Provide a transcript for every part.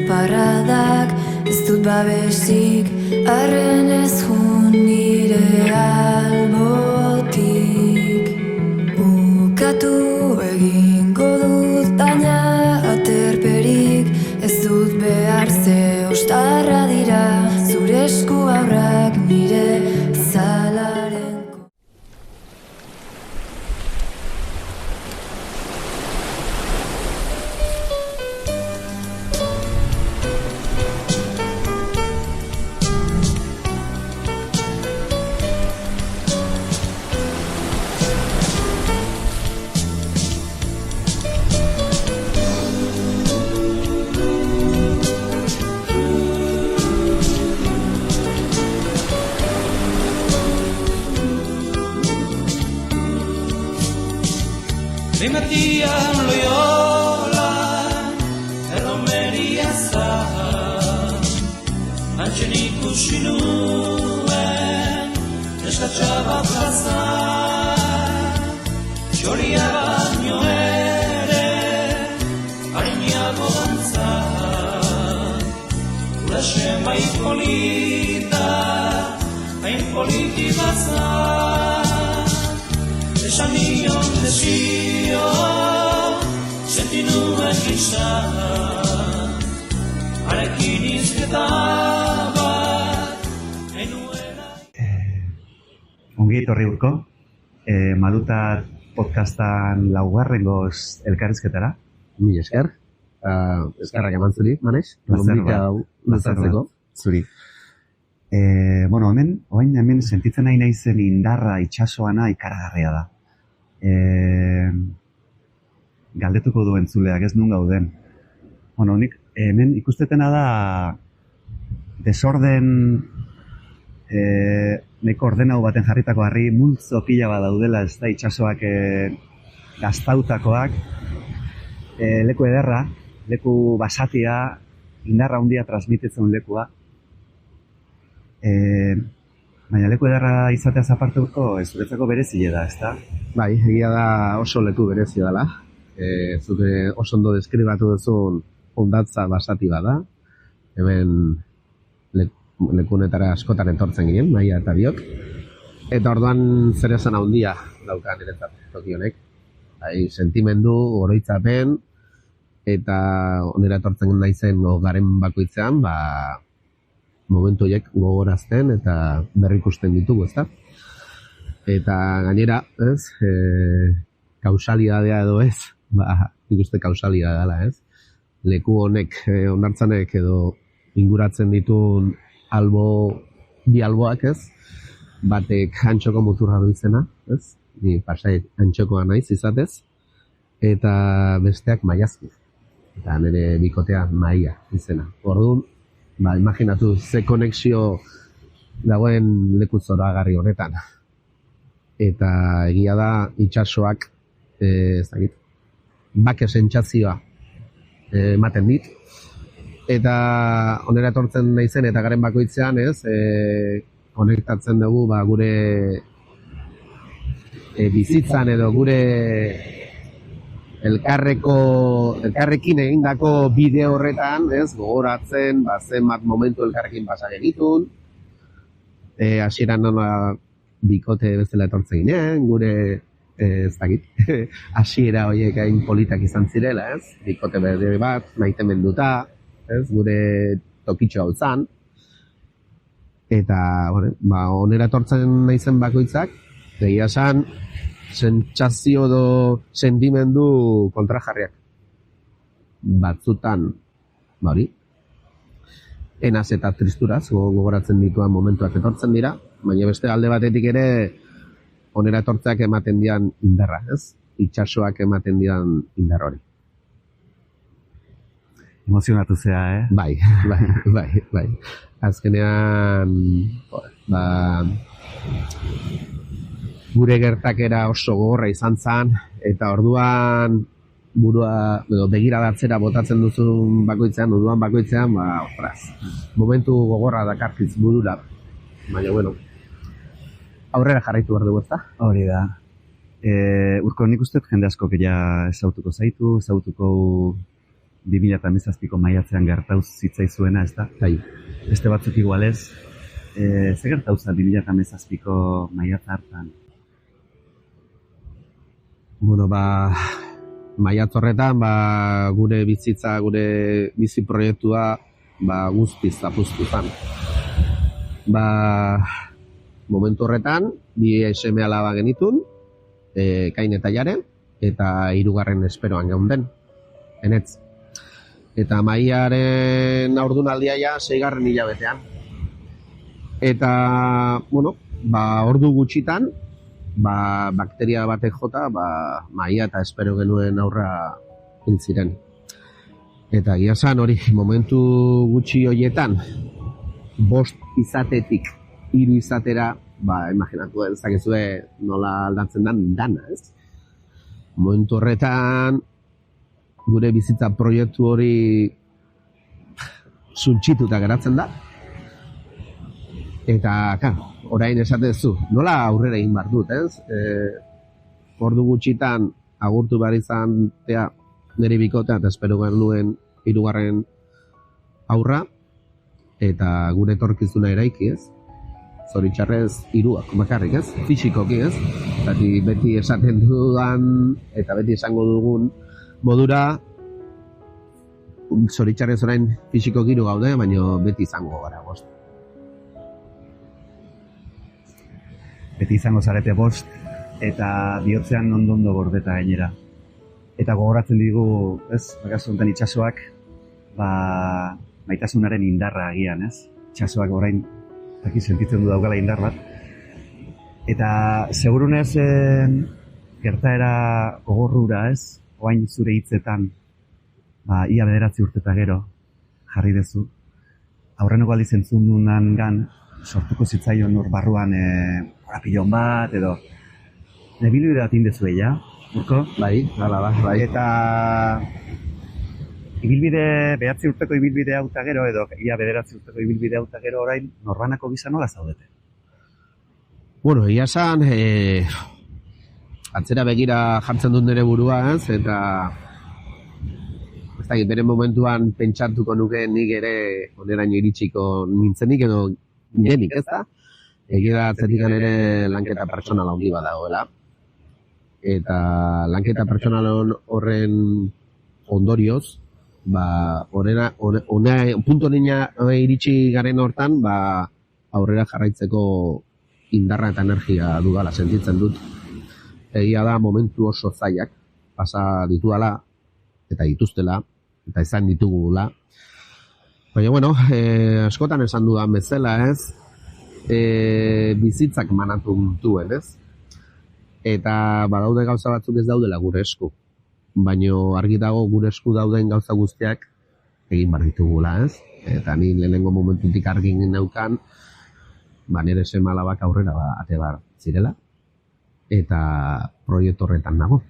zaparradak, ez dut babesik, arren ez jun nire albotik. Ukatu egingo dut baina aterperik, ez dut behar ze ostarra dira, zure esku aurrak nire zalaren. Mi metían Loyola, erromeria zahar, antxen ikusi nuen, eskatxaba plaza, txoria baino ere, hariniago dantza, urasen bai polita, hain politi baza, esan nion desio, senti nuen gisa, harekin izketa bat, enuela. Ongi etorri urko, Maluta podcastan laugarrengoz elkarrizketara. Mila esker, eskerrak eman zuri, Manes, gonbita hau luzatzeko. Zuri. Hemen sentitzen nahi naizen indarra itxasoana ikaragarria da. Galdetuko du entzuleak, ez nun gauden. Nik hemen ikustetena da desorden neko ordenau baten jarritako harri multzo pila bat daudela, ez da itxasoak gaztautakoak, leku ederra, leku basatia, indarra handia transmititzen lekua. Baina leku edarra izateaz apartuko zuretzako berezile da, ezta? Bai, egia da oso leku berezia dela. Zute oso ondo deskribatu duzun hondatza basati bada. Hemen lekunetara askotan entortzen ginen, Maia eta biok. Eta orduan zer esan handia dauka niretzat toki honek. Sentimendu, oroitzapen, eta onera etortzen naizen garen bakoitzean, momentu horiek gogorazten eta berrikusten ditugu, ezta? Eta gainera, ez, kausalidadea edo ez, ikuste kausalidadea dela, ez? Leku honek, hondartzanek edo inguratzen ditun bi alboak, ez? Batek antxoko muturra du izena, ez? Ni pasai antxokoa naiz izatez, eta besteak maiazki. Eta nire bikotea Maia izena. Orduan, imaginatu ze konexio dagoen leku zoragarri horretan. Eta egia da itxasoak, bake sentsazioa ematen dit. Eta onera etortzen naizen eta garen bakoitzean, konektatzen dugu gure bizitzan edo gure elkarrekin egindako bideo horretan, gogoratzen, zenbat momentu elkarrekin pasa genitun. Hasieran nola bikote bezala etortzen ginen, gure, hasiera horiek hain politak izan zirela, bikote berde bat, maitemenduta, gure tokitxo hau zan. Eta, onera etortzen naizen bakoitzak, egia esan, sentsazio edo sentimendu kontrajarriak. Batzutan, enaz eta tristuraz, gogoratzen dituan momentuak etortzen dira, baina beste alde batetik ere, onera etortzeak ematen dian indarra, ez? Itxasoak ematen dian indar hori. Emozionatu zea, Bai. Azkenean, gure gertakera oso gogorra izan zen, eta orduan burua, begiradatzera botatzen duzun bakoitzean, momentu gogorra dakarkiz burura. Baina, aurrera jarraitu behar dugu, ezta? Hori da. Urko, nik uste jende asko ja ezautuko zaitu, ezautuko 2017ko maiatzean gertauz zitzaizuena, ez da? Bai. Beste batzuk igualez, ze gertauza 2017ko maiatza hartan? Bueno, maiatz horretan, gure bizitza, gure bizi proiektua, guztiz zapuztu zen. Momentu horretan, bi seme alaba genitun, Kain eta Jare, eta 3. esperoan geunden, enetz. Eta maiaren aurdunaldia ja 6. hilabetean. Eta, bueno, ordu gutxitan, bakteria batek jota, maia eta espero genuen aurra hil ziren. Eta egia esan hori, momentu gutxi horietan, 5 izatetik 3 izatera, imaginatu dezakezue nola aldatzen den dana, ez? Momentu horretan, gure bizitza proiektu hori suntxituta geratzen da. Eta, orain esatezu, nola aurrera egin behar dut, ez? Ordu gutxitan agurtu behar izan nire bikotea, eta espero genuen 3. aurra, eta gure etorkizuna eraiki, ez? Zoritxarrez 3 bakarrik, ez? Fisikoki, ez? Zati beti esaten dudan, eta beti esango dugun modura, zoritxarrez orain fisikoki 3 gaude, baina beti izango gara, bost. Beti izango zarete 5, eta bihotzean ondo gordeta gainera. Eta gogoratzen digu, ez, bakazu honetan itxasoak, maitasunaren indarra agian, ez? Itxasoak orain, sentitzen du daukala indar bat. Eta, segurunez, gertaera gogorrura, ez? Oain zure hitzetan, ia 9 urteta gero, jarri dezu. Aurreneko aldiz entzun dunan gan, sortuko zitzaion hor barruan korapilon bat, edo ibilbide bat indezu ella, Urko? Bai. Eta ibilbide, 9 urteko ibilbide hau eta gero, edo ia 9 urteko ibilbide hau eta gero orain, norbanako gisa nola zaudete? Bueno, ia esan, atzera begira jartzen dut nire burua, ez? Eta ez dakit, bere momentuan pentsatuko nuke nik ere oneraino iritsiko nintzenik edo ginenik, ez da? Egira atzetikan ere lanketa pertsonala handi bat dagoela. Eta lanketa pertsonal horren ondorioz, puntu nina iritsi garen hortan, aurrera jarraitzeko indarra eta energia dudala sentitzen dut. Egia da momentu oso zailak pasa dituala eta dituztela eta izan ditugula. Baina, bueno, askotan esan dudan bezala, ez? Bizitzak manatu duen, ez? Eta badaude gauza batzuk ez daudela gure esku. Baina argi dago gure esku dauden gauza guztiak egin behar ditugula, ez? Eta ni lehenengo momentutik argi neukan, nire seme alabak aurrera ate bar zirela. Eta proiektu horretan nago.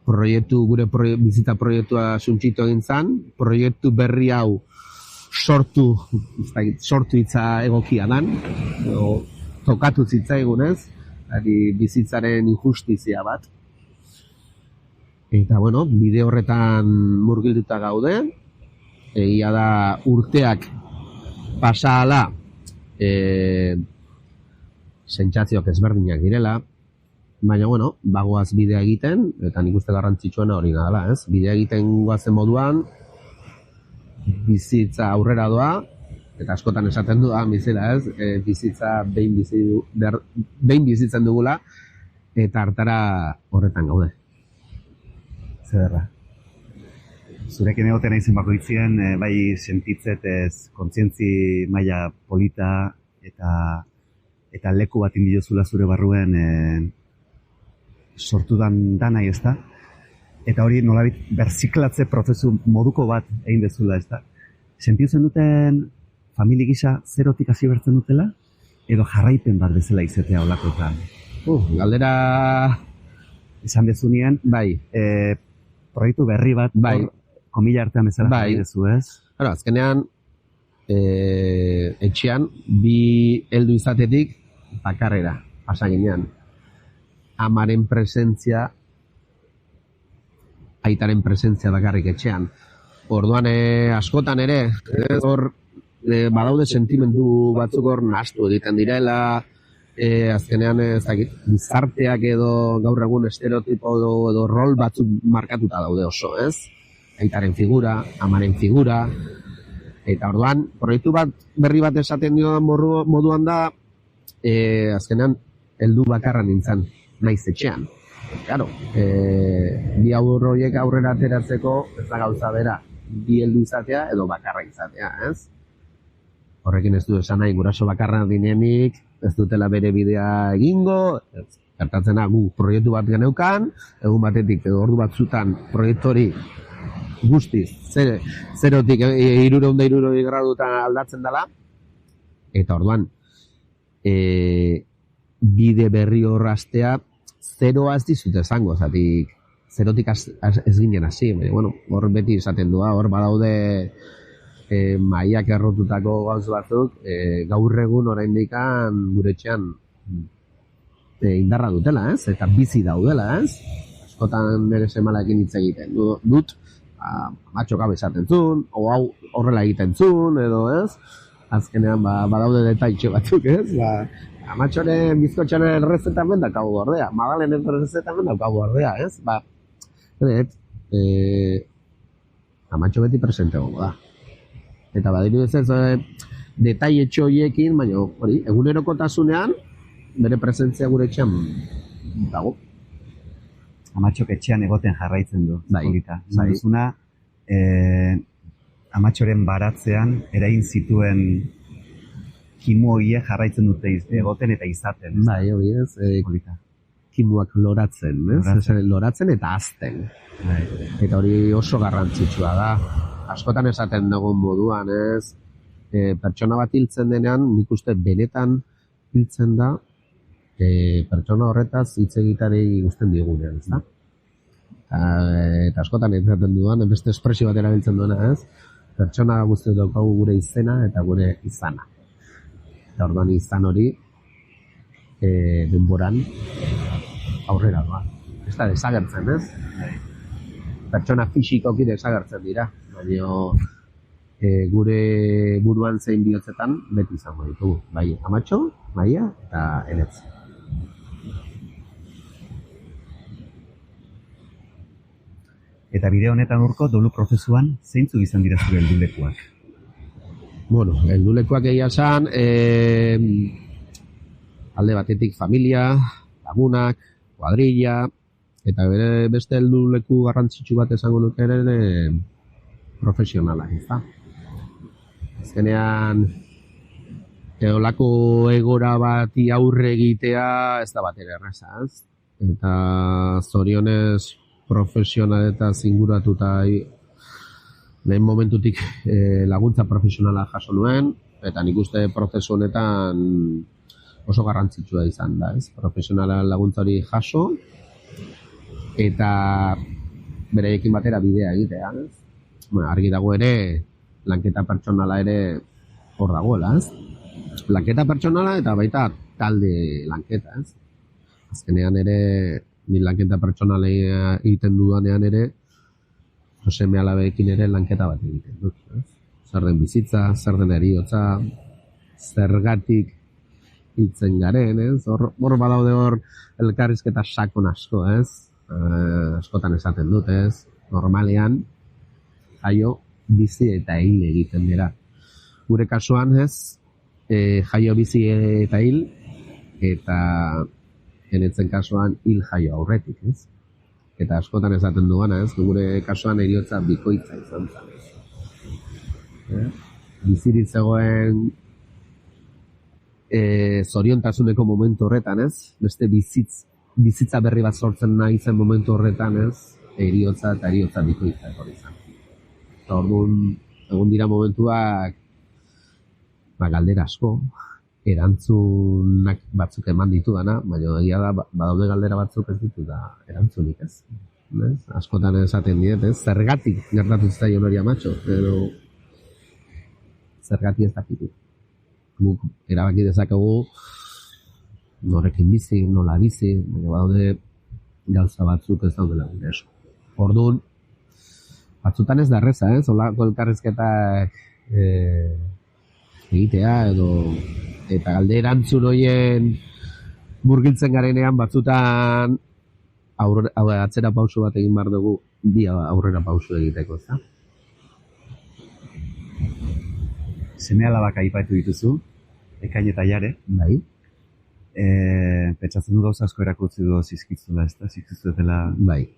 Gure bizitza proiektua suntxitu egin zen, proiektu berri hau sortu hitza egokia dan, tokatu zitzaigunez, bizitzaren injustizia bat. Eta, bueno, bide horretan murgilduta gaude, egia da urteak pasa ala, sentsazioak ezberdinak direla, baina, bueno, bagoaz bidea egiten, eta nik uste garrantzitsuena hori nadala, ez? Bidea egiten guazen moduan, bizitza aurrera doa, eta askotan esaten duan bizela, ez? Bizitza behin bizitzen dugula, eta hartara horretan gaude. Zederra. Zurekin egoten aizen bakoitzien, bai sentitzet ez kontzientzi maila polita eta leku bat indiozula zure barruen sortudan danai, ez da? Eta hori nolabit berziklatze prozesu moduko bat egin dezula, ez da? Sentitzen duten famili gisa zerotik hasi bertzen dutela? Edo jarraipen bat bezala izatea olakoetan? Galdera... Esan bezunean, bai. Proiektu berri bat, bai. Komila artean bezala jarri dezu, ez? Azkenean, etxean, bi heldu izatetik bakarrera, pasa ginean. Amaren presentzia aitaren presentzia dakarrik etxean. Orduan askotan ere, hor badaude sentimendu batzuk hor nahastu egiten direla, azkenean gizarteak edo gaur egun estereotipo edo rol batzuk markatuta daude oso, ez? Aitaren figura, amaren figura, eta orduan, proiektu bat berri bat esaten diodan moduan da, azkenean, heldu bakarra nintzen, naiz etxean. Claro, bi aurro horiek aurrera ateratzeko ez da gauza bera, bi heldu izatea edo bakarra izatea, ez? Horrekin ez du esan nahi guraso bakarra dinenik, ez dutela bere bidea egingo, gertatzen gu proiektu bat geneukan, egun batetik edo ordu batzutan proiektu hori guztiz, zerotik 360 gradutan aldatzen dela, eta orduan, bide berri horraztea, zeroa ez dizut esango, zatik, zerotik ez ginen hasi, bueno, hor beti esaten doa, hor badaude mailak errotutako gauz batzuk, gaur egun oraindikan gure etxean indarra dutela, ez? Eta bizi daudela, ez? Askotan nire semalaekin hitz egiten dut, matxo gabe esaten zuen, hau horrela egiten zuen, edo, ez? Azkenean, badaude detaitxe batzuk, ez? Amatxoren bizkotxaren errezetan bendakau gordea, Madalenen errezetan bendakau gordea, ez? Amatxo beti presente gogo da. Eta badiru ez detailetxo horiekin, baina hori, egunerokotasunean, bere presentzia gure etxean dago. Amatxok etxean egoten jarraitzen du. Bai. Duzuna, amatxoren baratzean erain zituen kimu horiek jarraitzen dute egoten eta izaten. Bai, hori ez, kimuak loratzen, ez? Loratzen eta hazten. Bai. Eta hori oso garrantzitsua da. Askotan esaten dugun moduan, ez? Pertsona bat hiltzen denean, nik uste benetan hiltzen da, pertsona horretaz hitz egitari guzten digunean, ez da? Eta askotan esaten duan, beste espresio bat erabiltzen duena, ez? Pertsona guzti daukagu gure izena eta gure izana. Eta orduan izan hori, denboran aurrera doa. Ez da desagertzen, ez? Pertsona fisikoki desagertzen dira, baina gure buruan zein bihotzetan beti izango ditugu. Bai, Amatxo, Maia eta Enetz. Eta bide honetan urko dolu prozesuan zeintzuk izan dira zure heldulekuak? Bueno, heldulekuak egia esan, alde batetik familia, lagunak, kuadrilla, eta bere beste helduleku garrantzitsu bat esango nuke ere profesionalak, ez da? Azkenean, olako egora bati aurre egitea ez da batera erraza, ez? Eta zorionez profesionaletaz inguratuta lehen momentutik laguntza profesionala jaso nuen, eta nik uste prozesu honetan oso garrantzitsua izan da, ez? Profesionala laguntza hori jaso, eta bereekin batera bidea egitea, ez? Bueno, argi dago ere, lanketa pertsonala ere hor dagoela, ez? Lanketa pertsonala eta baita talde lanketa, ez? Azkenean ere, ni lanketa pertsonala egiten dudanean ere, seme alabeekin ere lanketa bat egiten dut, ez? Zer den bizitza, zer den heriotza, zergatik hiltzen garen, ez? Hor badaude hor elkarrizketa sakon asko, ez? Askotan esaten dut, ez? Normalean, jaio, bizi eta hil egiten dira. Gure kasuan, ez? Jaio, bizi eta hil, eta Enetzen kasuan hil jaio aurretik, ez? Eta askotan esaten duana, ez? Gure kasuan heriotza bikoitza izan zen. Bizirik zegoen zoriontasuneko momentu horretan, ez? Beste bizitza berri bat sortzen nahi zen momentu horretan, ez? Heriotza eta heriotza bikoitza etorri izan. Eta orduan, egun dira momentuak galdera asko, erantzunak batzuk eman ditudana, baina egia da, badaude galdera batzuk ez ditu da erantzunik, ez? Askotan esaten diet, ez? Zergatik gertatu zaion hori Amatxo, edo zergatik ez dakitu. Guk erabaki dezakegu norekin bizi, nola bizi, baina badaude gauza batzuk ez daudela gure esku. Orduan, batzutan ez da erreza, olako elkarrizketak egitea edo eta galde erantzun horien murgiltzen garenean batzutan atzera pauso bat egin behar dugu bi aurrera pauso egiteko, ezta? Seme-alabak aipatu dituzu, Ekain eta Jare. Bai. Pentsatzen du gauza asko erakutsi du zizkitzula, ezta? Zizkitzutela Bai.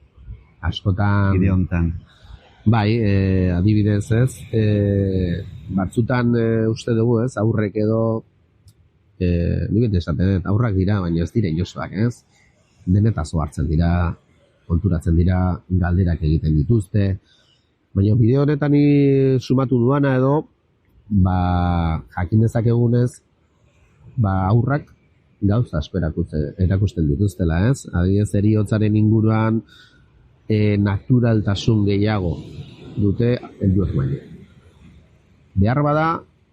Askotan bide hontan. Bai, adibidez ez, batzutan uste dugu ez, aurrek edo, nik bete esaten dut, aurrak dira, baina ez dira inosoak ez, denetazo hartzen dira, konturatzen dira, galderak egiten dituzte, baina bideo honetan sumatu duana edo, jakin dezakegunez, aurrak gauza asko erakusten dituztela ez, adibidez heriotzaren inguruan, naturaltasun gehiago dute helduek baino. Behar bada,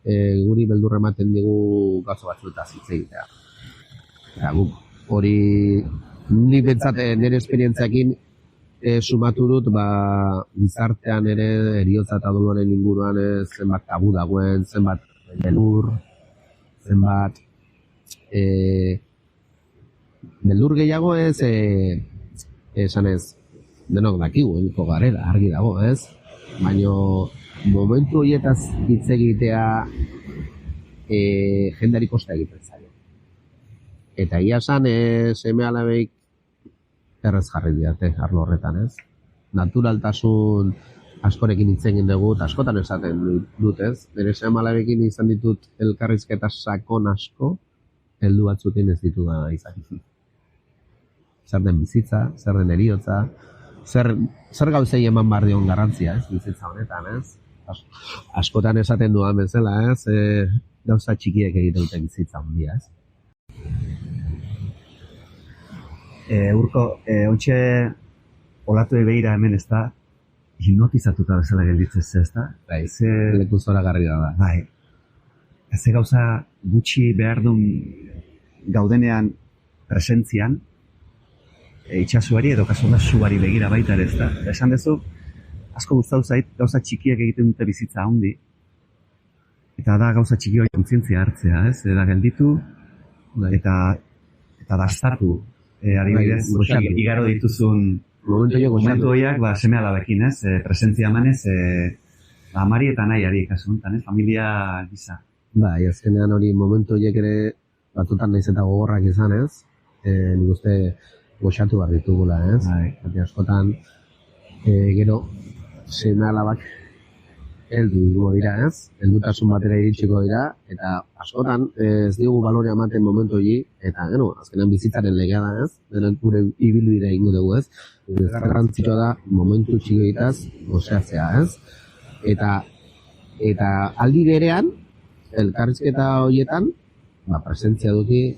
guri beldur ematen digu gauza batzuetaz hitz egitea. Guk hori nik behintzat nire esperientziakin sumatu dut, gizartean ere heriotza eta doloren inguruan zenbat tabu dagoen, zenbat beldur, zenbat beldur gehiago ez esan ez denok dakigu, hilko garela, argi dago, ez? Baina momentu horietaz hitz egitea jendari kosta egiten zaio. Eta ia esan, seme-alabeik errez jarri diate, arlo horretan, ez? Naturaltasun askorekin hitz egin dugu, eta askotan esaten dut, ez? Nire seme-alabekin izan ditut elkarrizketa sakon asko, heldu batzukin ez ditu da izan. Zer den bizitza, zer den heriotza, zer gauzei eman behar dion garrantzia, ez, bizitza honetan, ez? Askotan esaten duan bezala, ez, gauza txikiek egiten dute bizitza handia, ez? Urko, ontxe olatu begira hemen ez da, hipnotizatuta bezala gelditzez, ez da? Bai, leku zoragarri da. Bai, ez gauza gutxi behar duen gaudenean presentzian, itxasuari edo kasuna suari begira baita ere, ez da? Esan dezu, asko gustatu zait, gauza txikiak egiten dute bizitza handi, eta da gauza txiki hori kontzientzia hartzea, ez? Eta gelditu, eta dastatu, adibidez, igaro dituzun momentu horiak, seme-alabekin, ez? Presentzia emanez, amari eta nahiari, kasu honetan, ez? Familia gisa. Bai, azkenean hori momentu horiek ere batzutan naiz eta gogorrak izan, ez? Nik uste goxatu behar ditugula, ez? Eta askotan, gero, seme-alabak heldu dira, ez? Heldutasun batera iritsiko dira, eta askotan ez diogu balorea ematen momentu hori, eta gero, azkenean bizitzaren legea da, ez? Gure ibilbidea ingo dugu, ez? Garrantzitsua da momentu txikietaz gozatzea, ez? Eta aldi berean, elkarrizketa horietan, presentzia duki,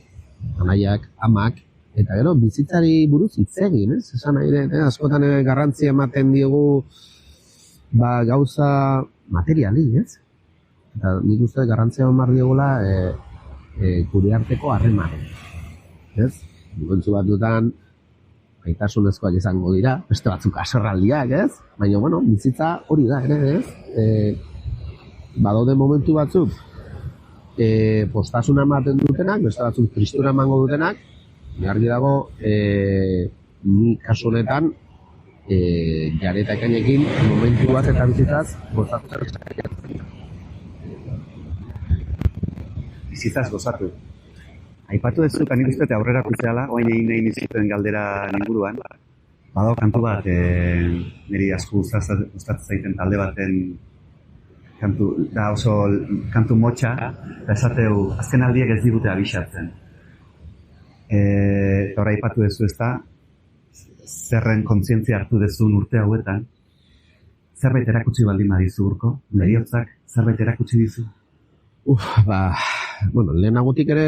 anaiak, amak, eta gero, bizitzari buruz hitz egin, ez? Esan nahi dut, askotan garrantzia ematen diogu gauza materiali, ez? Eta nik uste garrantzia emar diogula gure arteko harreman, ez? Gontzu batzutan gaitasunezkoak izango dira, beste batzuk aserraldiak, ez? Baina, bueno, bizitza hori da, ere, ez? Badaude momentu batzuk postasuna ematen dutenak, beste batzuk tristura emango dutenak, argi dago, ni kasu honetan, Jare eta Ekainekin momentu bat eta bizitzaz gozatu. Bizitzaz gozatu. Aipatu duzu, eta nik uste aurrera kutzeala, oain egin nahi nizuten galdera inguruan. Badao kantu bat, niri asko gustatzen zaiten talde baten kantu, da oso kantu motxa, eta esateu, azken aldiek ez digute abixatzen. Eta horra aipatu duzu ez da, zerren kontzientzia hartu dezun urte hauetan, zerbait erakutsi baldin badizu Urko, heriotzak zerbait erakutsi dizu? Bueno, lehenagotik ere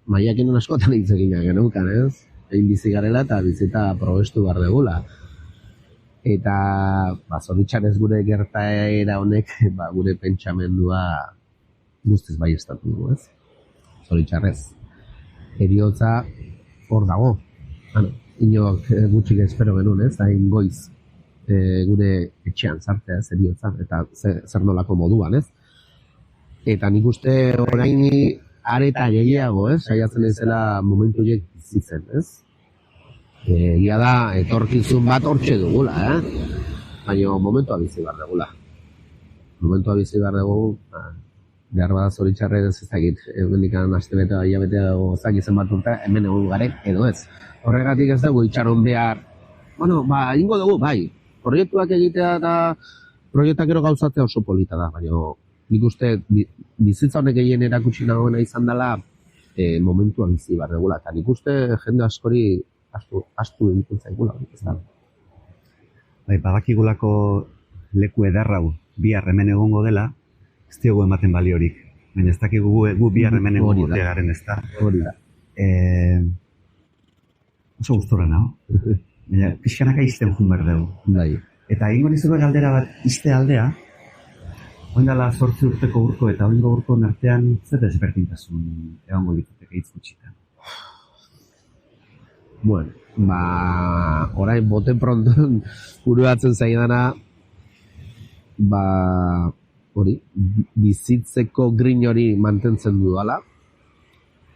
maiakin askotan hitz eginak geneukan, ez? Egin bizi garela eta bizita probestu behar degula. Eta, zoritxarrez gure gertaera honek, gure pentsamendua guztiz bai estatu du, ez? Zoritxarrez. Heriotza hor dago. Inok gutxik espero genuen, ez? Hain goiz gure etxean sartzea, zeriotzan, eta zer nolako moduan, ez? Eta nik uste orain areta gehiago, saiatzen ezela momentu horiek bizitzen, ez? Egia da, etorkizun bat hortxe dugula, baina momentua bizi behar dugula. Momentua bizi behar dugu, behar bada zoritxarre ez dakit, bendikan astebete, hilabete edo zakizen bat urte, hemen egon garen, edo ez. Horregatik ez dugu itxaron behar, bueno, ingo dugu, bai, proiektuak egitea eta proiektak ero gauzatzea oso polita da, baina nik uste bizitza honek egin erakutsi nagoena izan dela momentua bizi behar dugula, eta nik uste jende askori astu egiten zaigula, ez da. Bai, badakigulako leku ederrau bihar hemen egongo dela, ez diogu ematen baliorik. Baina ez dakigu gu bihar hemen egongo garen, ez da. Hori da. Oso gustora nago. Baina pixkanaka izten jun behar dugu. Bai. Eta egingo nizue galdera bat izte aldea, oindala 8 urteko urko eta oingo urko artean zer desberdintasun egongo litzateke hitz gutxitan. Bueno, orain boten pronton buruatzen zaidana, hori, bizitzeko grin hori mantentzen dudala,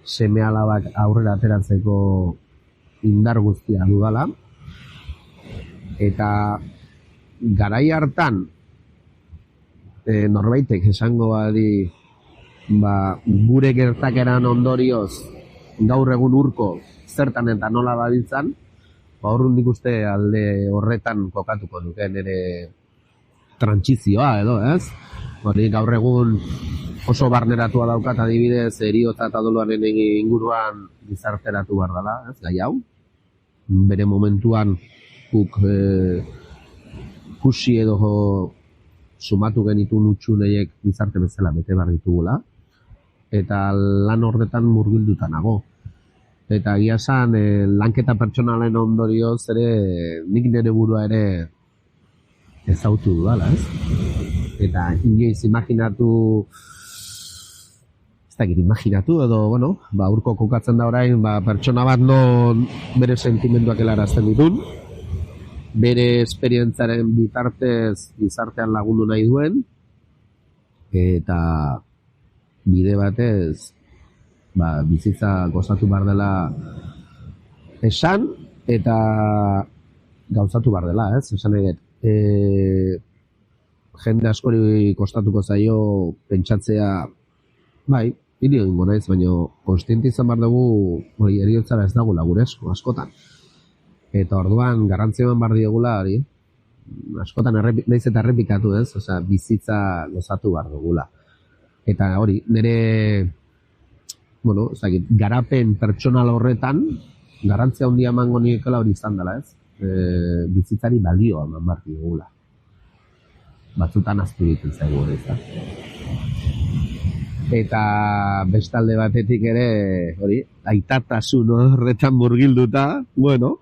seme alabak aurrera ateratzeko indar guztia dudala, eta garai hartan norbaitek esango badi gure gertakeran ondorioz gaur egun urko zertan eta nola dabiltzan, horrun nik uste alde horretan kokatuko duke nire trantsizioa edo, ez? Hori gaur egun oso barneratua daukat adibidez heriotza eta doluaren inguruan gizarteratu behar dela, ez? Gai hau. Bere momentuan guk ikusi edo sumatu genituen utxuneiek gizarte bezala bete behar ditugula. Eta lan horretan murgilduta nago. Eta egia esan, lanketa pertsonalen ondorioz ere nik nire burua ere ezautu dudala, ez? Eta inoiz imaginatu edo, bueno, urko kokatzen da orain, pertsona bat non bere sentimenduak helarazten ditun, bere esperientzaren bitartez gizartean lagundu nahi duen, eta bide batez bizitza gozatu behar dela esan eta gauzatu behar dela, ez? Esan eget, jende askori kostatuko zaio pentsatzea, bai, hiri egingo naiz, baina konstiente izan behar dugu heriotzara ez dagula gure askotan. Eta orduan garrantzia eman behar diegula hori, askotan nahiz eta errepikatu, ez? Osea, bizitza gozatu behar dugula. Eta hori, nire garapen pertsonal horretan, garrantzia handia emango niekela hori izan dela, ez? Bizitzari balioa eman behar digula. Batzutan aztu ditzen zaigu hori, Eta bestalde batetik ere, hori, aitatasun horretan murgilduta, bueno,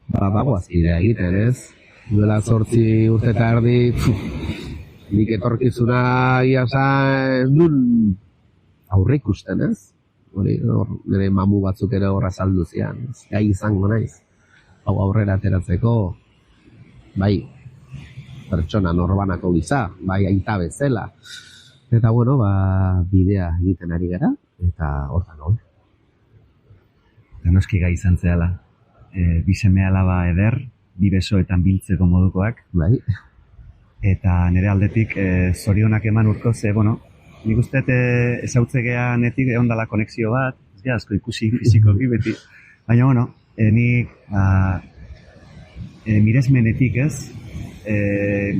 bagoazidea egiten, ez? Duela 8 urte eta erdi, nik etorkizuna iasan nun aurre ikusten, ez? Hori, nire mamu batzuk ere horra saldu zian, gai izango naiz. Hau aurrera ateratzeko, bai, pertsona norbanako giza, bai aita bezala. Eta bueno, bidea egiten ari gara, eta hortan hon. Eta noski gai izan zehala. Bi seme alaba eder, bi besoetan biltzeko modukoak. Bai. Eta nire aldetik zorionak eman urko ze, bueno, nik uste ezautzegeanetik egon dela konexio bat, ez gara asko ikusi fizikoki beti. Baina, bueno, nik miresmenetik ez,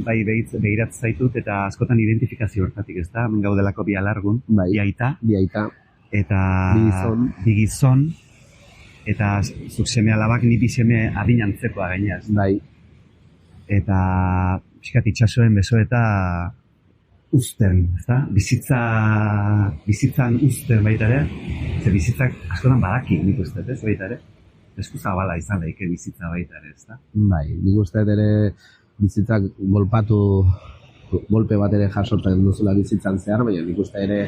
bai begirat zaitut eta askotan identifikazio hortatik, ez da? Hemen gaudelako bi alargun, bi aita. Eta bi gizon. Eta zuk seme alabak ni bi seme adinantzekoa gainaz. Bai. Eta pixkat itxasoen beso eta uzten, ez da? Bizitzan uzten baita ere, ze bizitzak askotan badaki nik uste, ez baita ere? Esku zabala izan daike bizitza baita ere, ez da? Bai, nik uste ere bizitzak golpe bat ere jasotzen duzula bizitzan zehar, baina nik uste ere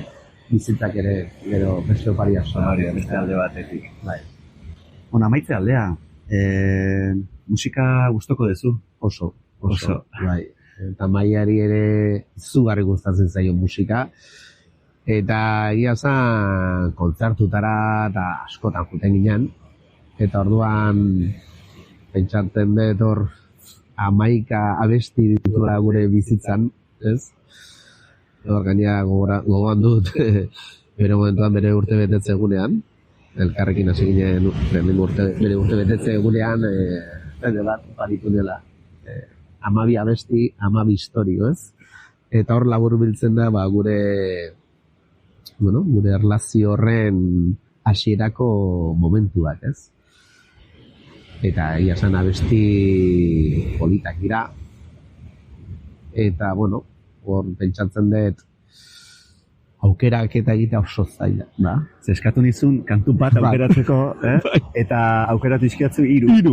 bizitzak ere gero beste oparia hori, beste alde batetik. Bai. Ona, maitze aldea, musika gustoko duzu? Oso. Oso. Bai. Eta Maiari ere izugarri gustatzen zaio musika. Eta egia zan kontzertutara eta askotan juten ginen. Eta orduan pentsatzen dut hor 11 abesti dituela gure bizitzan, ez? Hor gaina gogoan dut bere momentuan bere urte betetze egunean. Elkarrekin hasi ginen bere urte betetze egunean bat baritu dela. 12 abesti, 12 historio, ez? Eta hor labur biltzen da gure erlazio horren hasierako momentuak, ez? Eta egia esan abesti politak dira. Eta, hor pentsatzen dut aukerak eta egitea oso zaila, da? Zeskatu nizun, kantu bat aukeratzeko, eta aukeratu izkiatzu 3.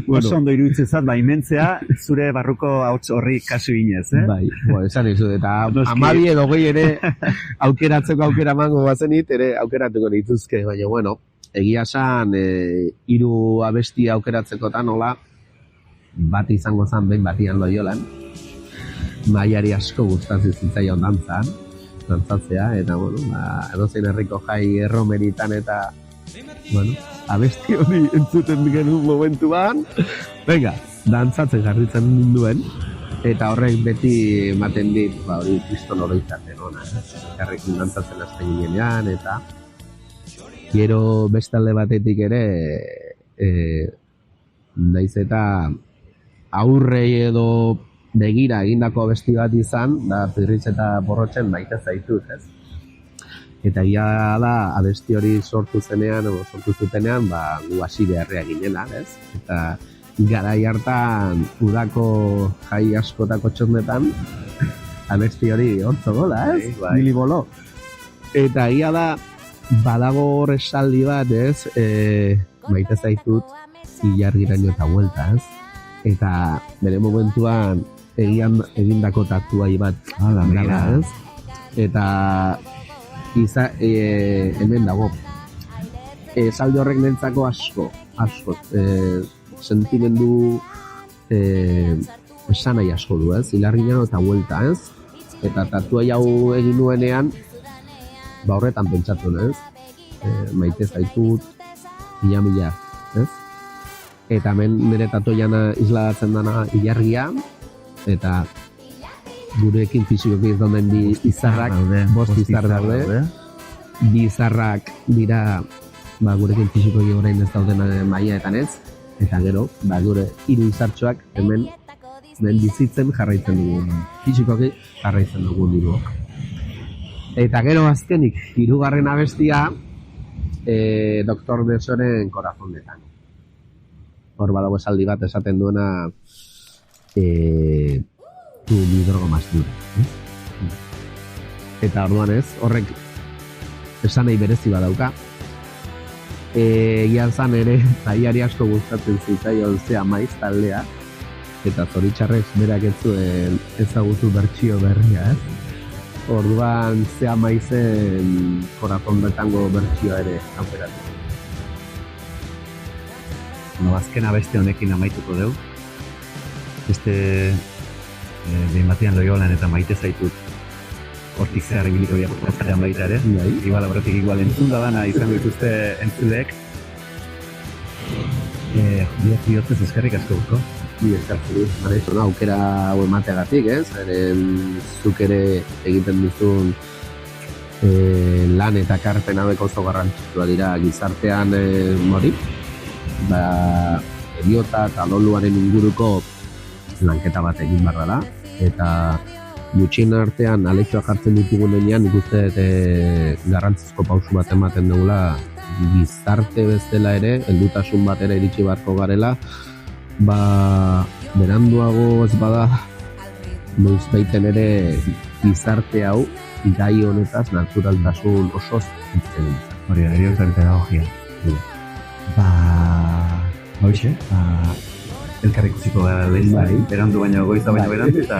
Oso ondo iruditzen zat, imentzea, zure barruko hauts horri kasu inez, Bai, esan izu, eta 12 edo 20 ere aukeratzeko aukera mango bazenit, ere aukeratuko dituzke, baina, egia esan, 3 abesti aukeratzekotan, hola, bat izango zen behin batian Loiolan, Maiari asko gustatzen zitzaion dantzatzea, eta, edozein herriko jai erromeritan, eta, abesti hori entzuten genuen momentuan, venga, dantzatzen jarritzen ninduen, eta horrek beti ematen dit, hori kriston oroitzaten ona, elkarrekin dantzatzen hasten ginean, eta gero bestalde batetik ere, naiz eta aurrei edo begira egindako abesti bat izan, da Pirritx eta Borrotxen maite zaitut, ez? Eta egia da, abesti hori sortu zutenean, gu hasi beharrea ginela, ez? Eta garai hartan, udako jai askotako txosnetan, abesti hori hortzo gola, ez? Nili bolo. Eta egia da, badago hor esaldi bat, ez? Maite zaitut, ilargiraino eta huelta, ez? Eta bere momentuan egindako tatuai bat dela, ez? Eta hemen dago. Esaldi horrek nentzako asko. Sentimendu esanai asko du, ez? Ilargiraino eta huelta, ez? Eta tatuai hau egin nuenean, horretan pentsatu, ez? Maite zaitut, mila, ez? Eta hemen nire tatuaian isladatzen dana ilargia, eta gurekin fisikoki ez dauden bi izarrak, bost izar daude. Bi izarrak dira gurekin fisikoki orain ez dauden Maiaetan ez, eta gero, gure 3 izartxoak hemen bizitzen jarraitzen dugu, fisikoki jarraitzen dugu diru. Eta gero azkenik, 3. abestia, Doktor Besoren Corazondetan. Hor badago esaldi bat esaten duena tu mi droga más dura. Eta orduan ez, horrek esanei berezi badauka. Egia zan ere, Maiari asko gustatzen zitzaion Zea Maiz taldea, eta zoritxarrez berak ez zuen ezagutu bertsio berria, ez? Orduan Zea Maizen Corazondetango bertsioa ere aukeratu. Azken abeste honekin amaituko dugu. Behin batean Loiolan eta maite zaitut hortik zehar ibiliko biak baita ere. Igual aurretik igual entzunda dana izango dituzte entzulek. Biak bihotzez eskerrik asko buko. Eskerrik aukera hau emateagatik, ez? Zuk ere egiten duzun lan eta karpen hauek oso garrantzitsua dira gizartean hori. Eriota eta loluaren inguruko lanketa bat egin barra da, eta gutxien artean alekzioa jartzen ditugunean nik uste garrantzizko pausu bat ematen dugula gizarte bezala ere, heldutasun batera iritsi beharko garela, beranduago ez bada noiz baiten ere gizarte hau gai honetaz naturaltasun osoz egiten. Hori da, eriotaren pedagogia. Hoxe, elkarrik utziko gara lehen, berandu baina goiza baina berandu, eta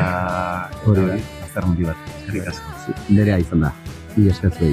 azter mundi bat, eskerrik asko. Nerea izan da, eskerrik asko.